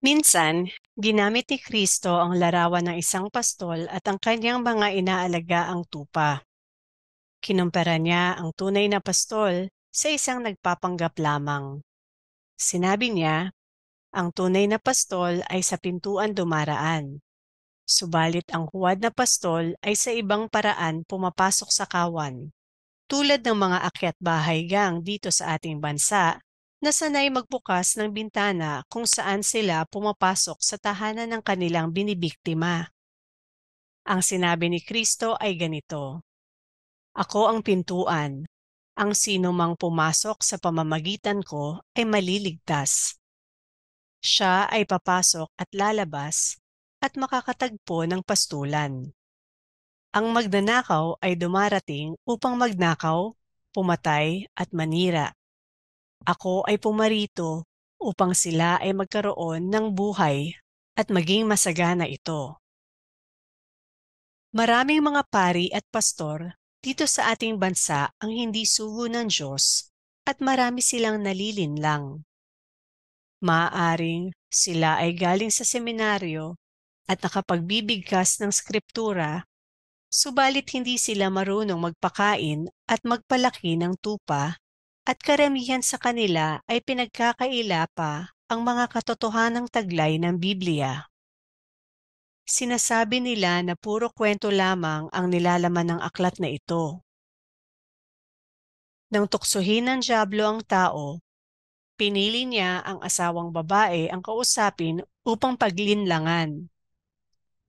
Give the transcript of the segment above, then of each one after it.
Minsan, ginamit ni Kristo ang larawan ng isang pastol at ang kanyang mga inaalagaang tupa. Kinumpara niya ang tunay na pastol sa isang nagpapanggap lamang. Sinabi niya, ang tunay na pastol ay sa pintuan dumaraan. Subalit ang huwad na pastol ay sa ibang paraan pumapasok sa kawan. Tulad ng mga akyat bahay gang dito sa ating bansa, na sanay magbukas ng bintana kung saan sila pumapasok sa tahanan ng kanilang binibiktima. Ang sinabi ni Kristo ay ganito, "Ako ang pintuan. Ang sino mang pumasok sa pamamagitan ko ay maliligtas. Siya ay papasok at lalabas at makakatagpo ng pastulan. Ang magnanakaw ay dumarating upang magnakaw, pumatay at manira. Ako ay pumarito upang sila ay magkaroon ng buhay at maging masagana ito." Maraming mga pari at pastor dito sa ating bansa ang hindi sugo ng Diyos at marami silang nalilinlang. Maaaring sila ay galing sa seminaryo at nakapagbibigkas ng skriptura, subalit hindi sila marunong magpakain at magpalaki ng tupa, at karamihan sa kanila ay pinagkakaila pa ang mga katotohanang taglay ng Biblia. Sinasabi nila na puro kwento lamang ang nilalaman ng aklat na ito. Nang tuksohin ng dyablo ang tao, pinili niya ang asawang babae ang kausapin upang paglinlangan.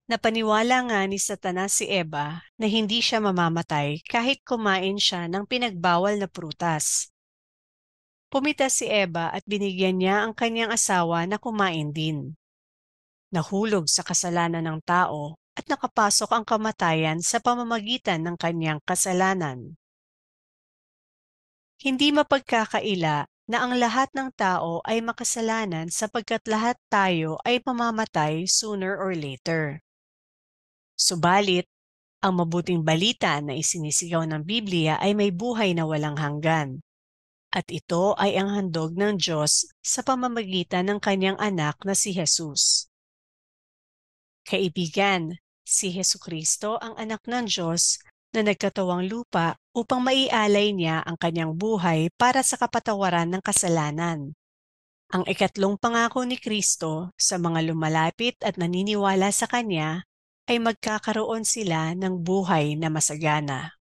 Napaniwala nga ni Satanas si Eva na hindi siya mamamatay kahit kumain siya ng pinagbawal na prutas. Pumitas si Eva at binigyan niya ang kanyang asawa na kumain din. Nahulog sa kasalanan ng tao at nakapasok ang kamatayan sa pamamagitan ng kanyang kasalanan. Hindi mapagkakaila na ang lahat ng tao ay makasalanan sapagkat lahat tayo ay mamamatay sooner or later. Subalit, ang mabuting balita na isinisigaw ng Biblia ay may buhay na walang hanggan. At ito ay ang handog ng Diyos sa pamamagitan ng kanyang anak na si Jesus. Kaibigan, si Hesukristo ang anak ng Diyos na nagkatawang lupa upang maialay niya ang kanyang buhay para sa kapatawaran ng kasalanan. Ang ikatlong pangako ni Kristo sa mga lumalapit at naniniwala sa Kanya ay magkakaroon sila ng buhay na masagana.